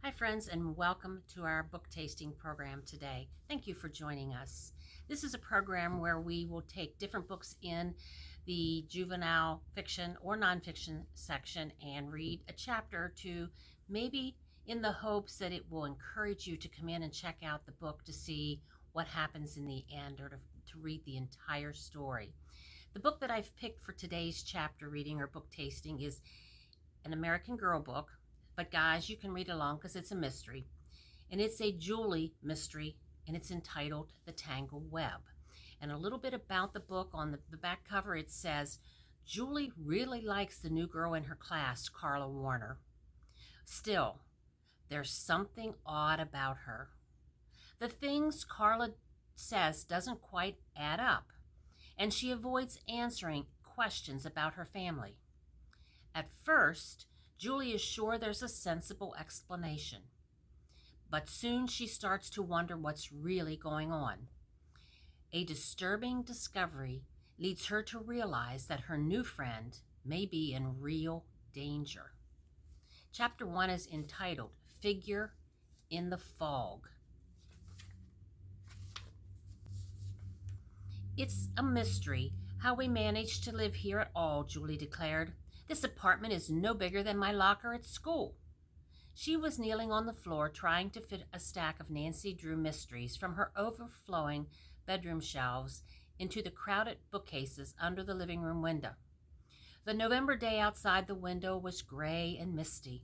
Hi, friends, and welcome to our book tasting program today. Thank you for joining us. This is a program where we will take different books in the juvenile fiction or nonfiction section and read a chapter to maybe in the hopes that it will encourage you to come in and check out the book to see what happens in the end or to read the entire story. The book that I've picked for today's chapter reading or book tasting is an American Girl book. But guys, you can read along because it's a mystery. And it's a Julie mystery, and it's entitled The Tangled Web. And a little bit about the book. On the back cover, it says, Julie really likes the new girl in her class, Carla Warner. Still, there's something odd about her. The things Carla says doesn't quite add up, and she avoids answering questions about her family. At first, Julie is sure there's a sensible explanation, but soon she starts to wonder what's really going on. A disturbing discovery leads her to realize that her new friend may be in real danger. Chapter 1 is entitled Figure in the Fog. It's a mystery how we managed to live here at all, Julie declared. This apartment is no bigger than my locker at school. She was kneeling on the floor trying to fit a stack of Nancy Drew mysteries from her overflowing bedroom shelves into the crowded bookcases under the living room window. The November day outside the window was gray and misty.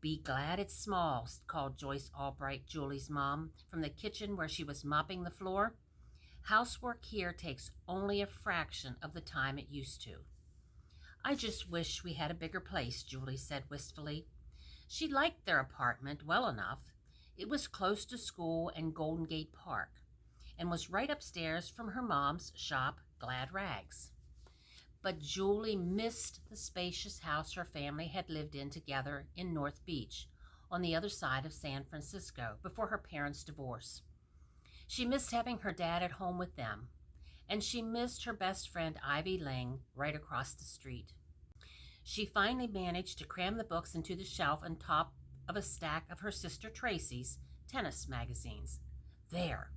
Be glad it's small, called Joyce Albright, Julie's mom, from the kitchen where she was mopping the floor. Housework here takes only a fraction of the time it used to. I just wish we had a bigger place, Julie said wistfully. She liked their apartment well enough. It was close to school and Golden Gate Park, and was right upstairs from her mom's shop, Glad Rags. But Julie missed the spacious house her family had lived in together in North Beach, on the other side of San Francisco, before her parents' divorce. She missed having her dad at home with them, and she missed her best friend Ivy Ling right across the street. She finally managed to cram the books into the shelf on top of a stack of her sister Tracy's tennis magazines. There.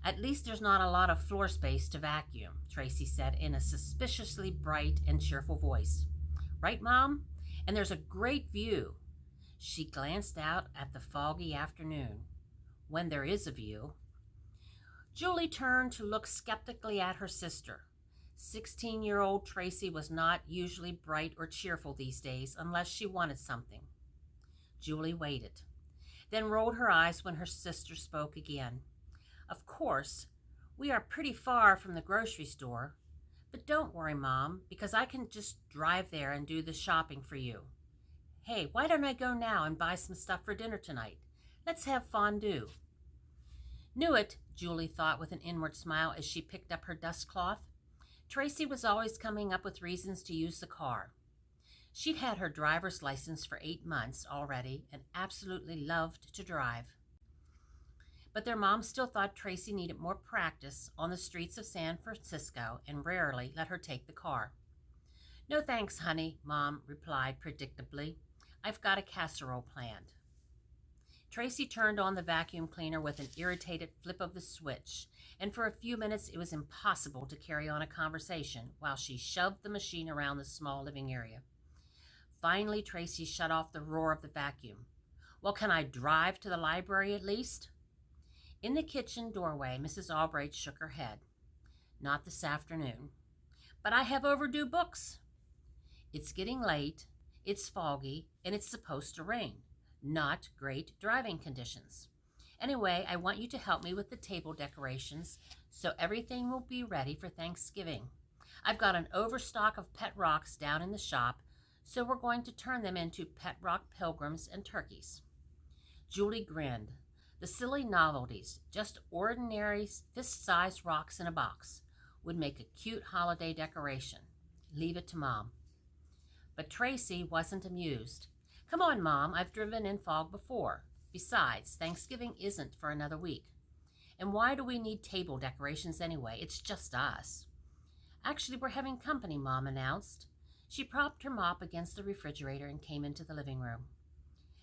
At least there's not a lot of floor space to vacuum, Tracy said in a suspiciously bright and cheerful voice. Right, Mom? And there's a great view. She glanced out at the foggy afternoon, when there is a view. Julie turned to look skeptically at her sister. 16-year-old Tracy was not usually bright or cheerful these days unless she wanted something. Julie waited, then rolled her eyes when her sister spoke again. Of course, we are pretty far from the grocery store, but don't worry, Mom, because I can just drive there and do the shopping for you. Hey, why don't I go now and buy some stuff for dinner tonight? Let's have fondue. Knew it, Julie thought with an inward smile as she picked up her dust cloth. Tracy was always coming up with reasons to use the car. She'd had her driver's license for 8 months already and absolutely loved to drive. But their mom still thought Tracy needed more practice on the streets of San Francisco and rarely let her take the car. No thanks, honey, Mom replied predictably. I've got a casserole planned. Tracy turned on the vacuum cleaner with an irritated flip of the switch, and for a few minutes it was impossible to carry on a conversation while she shoved the machine around the small living area. Finally, Tracy shut off the roar of the vacuum. Well, can I drive to the library at least? In the kitchen doorway, Mrs. Albright shook her head. Not this afternoon. But I have overdue books. It's getting late, it's foggy, and it's supposed to rain. Not great driving conditions. Anyway, I want you to help me with the table decorations so everything will be ready for Thanksgiving. I've got an overstock of pet rocks down in the shop, so we're going to turn them into pet rock pilgrims and turkeys. Julie grinned. The silly novelties, just ordinary fist-sized rocks in a box, would make a cute holiday decoration. Leave it to Mom. But Tracy wasn't amused. Come on, Mom, I've driven in fog before. Besides, Thanksgiving isn't for another week. And why do we need table decorations anyway? It's just us. Actually, we're having company, Mom announced. She propped her mop against the refrigerator and came into the living room.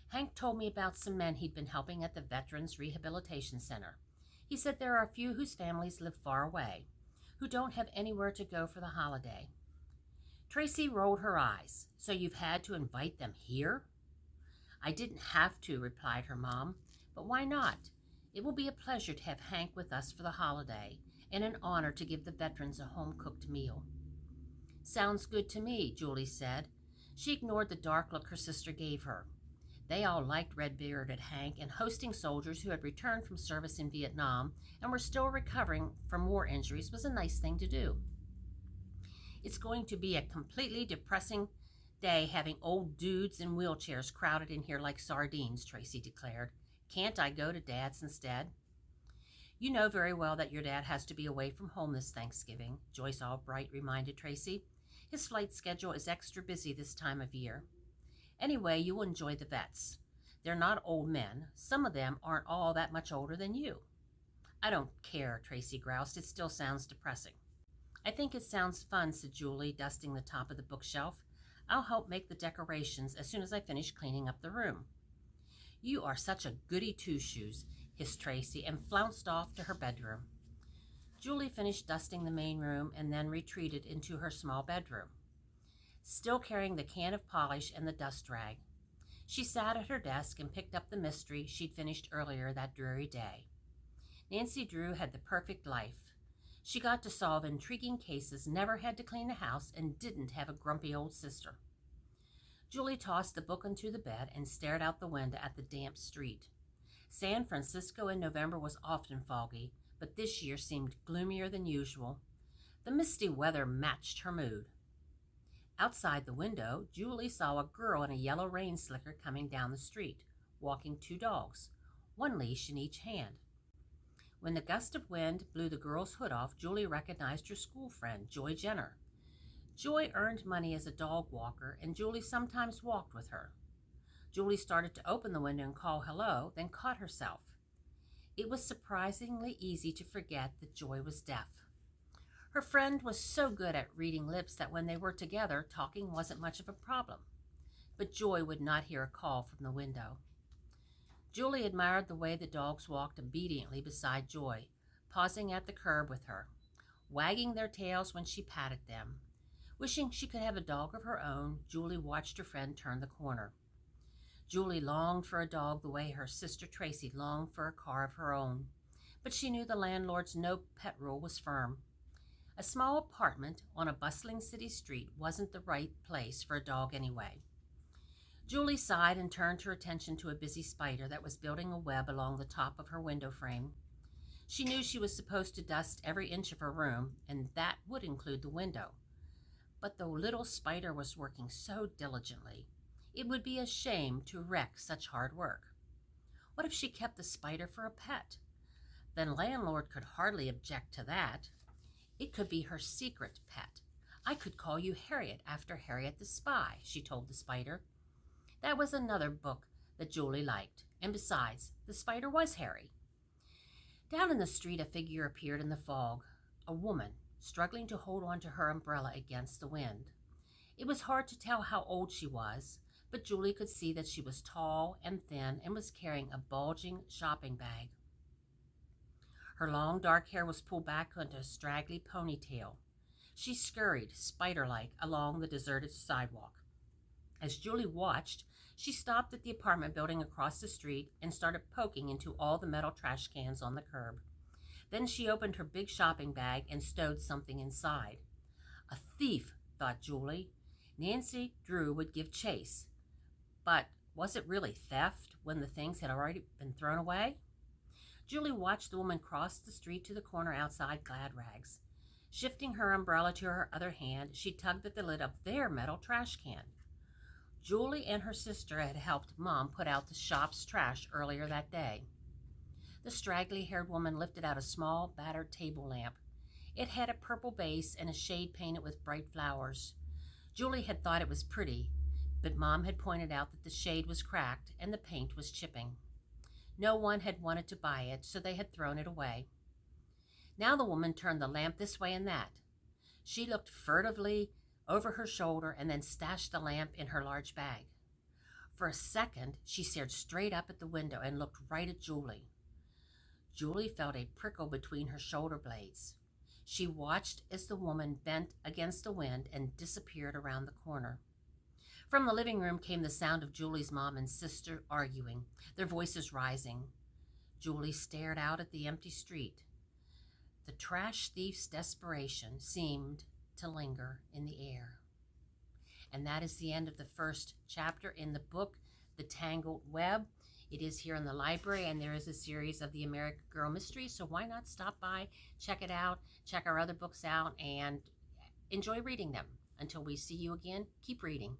Hank told me about some men he'd been helping at the Veterans Rehabilitation Center. He said there are a few whose families live far away, who don't have anywhere to go for the holiday. Tracy rolled her eyes. So you've had to invite them here? I didn't have to, replied her mom. But why not? It will be a pleasure to have Hank with us for the holiday, and an honor to give the veterans a home-cooked meal. Sounds good to me, Julie said. She ignored the dark look her sister gave her. They all liked red-bearded Hank, and hosting soldiers who had returned from service in Vietnam and were still recovering from war injuries was a nice thing to do. It's going to be a completely depressing day having old dudes in wheelchairs crowded in here like sardines, Tracy declared. Can't I go to Dad's instead? You know very well that your dad has to be away from home this Thanksgiving, Joyce Albright reminded Tracy. His flight schedule is extra busy this time of year. Anyway, you will enjoy the vets. They're not old men. Some of them aren't all that much older than you. I don't care, Tracy groused. It still sounds depressing. I think it sounds fun, said Julie, dusting the top of the bookshelf. I'll help make the decorations as soon as I finish cleaning up the room. You are such a goody two-shoes, hissed Tracy, and flounced off to her bedroom. Julie finished dusting the main room and then retreated into her small bedroom, still carrying the can of polish and the dust rag. She sat at her desk and picked up the mystery she'd finished earlier that dreary day. Nancy Drew had the perfect life. She got to solve intriguing cases, never had to clean the house, and didn't have a grumpy old sister. Julie tossed the book onto the bed and stared out the window at the damp street. San Francisco in November was often foggy, but this year seemed gloomier than usual. The misty weather matched her mood. Outside the window, Julie saw a girl in a yellow rain slicker coming down the street, walking two dogs, one leash in each hand. When the gust of wind blew the girl's hood off, Julie recognized her school friend, Joy Jenner. Joy earned money as a dog walker, and Julie sometimes walked with her. Julie started to open the window and call hello, then caught herself. It was surprisingly easy to forget that Joy was deaf. Her friend was so good at reading lips that when they were together, talking wasn't much of a problem. But Joy would not hear a call from the window. Julie admired the way the dogs walked obediently beside Joy, pausing at the curb with her, wagging their tails when she patted them. Wishing she could have a dog of her own, Julie watched her friend turn the corner. Julie longed for a dog the way her sister Tracy longed for a car of her own, but she knew the landlord's no-pet rule was firm. A small apartment on a bustling city street wasn't the right place for a dog anyway. Julie sighed and turned her attention to a busy spider that was building a web along the top of her window frame. She knew she was supposed to dust every inch of her room, and that would include the window. But the little spider was working so diligently, it would be a shame to wreck such hard work. What if she kept the spider for a pet? The landlord could hardly object to that. It could be her secret pet. I could call you Harriet after Harriet the Spy, she told the spider. That was another book that Julie liked, and besides, the spider was Harry. Down in the street, a figure appeared in the fog, a woman, struggling to hold on to her umbrella against the wind. It was hard to tell how old she was, but Julie could see that she was tall and thin and was carrying a bulging shopping bag. Her long dark hair was pulled back into a straggly ponytail. She scurried, spider-like, along the deserted sidewalk. As Julie watched, she stopped at the apartment building across the street and started poking into all the metal trash cans on the curb. Then she opened her big shopping bag and stowed something inside. A thief, thought Julie. Nancy Drew would give chase. But was it really theft when the things had already been thrown away? Julie watched the woman cross the street to the corner outside Glad Rags. Shifting her umbrella to her other hand, she tugged at the lid of their metal trash can. Julie and her sister had helped Mom put out the shop's trash earlier that day. The straggly-haired woman lifted out a small, battered table lamp. It had a purple base and a shade painted with bright flowers. Julie had thought it was pretty, but Mom had pointed out that the shade was cracked and the paint was chipping. No one had wanted to buy it, so they had thrown it away. Now the woman turned the lamp this way and that. She looked furtively over her shoulder and then stashed the lamp in her large bag. For a second, she stared straight up at the window and looked right at Julie. Julie felt a prickle between her shoulder blades. She watched as the woman bent against the wind and disappeared around the corner. From the living room came the sound of Julie's mom and sister arguing, their voices rising. Julie stared out at the empty street. The trash thief's desperation seemed to linger in the air. And that is the end of the first chapter in the book, The Tangled Web. It is here in the library, and there is a series of the American Girl Mysteries, so why not stop by, check it out, check our other books out, and enjoy reading them. Until we see you again, keep reading.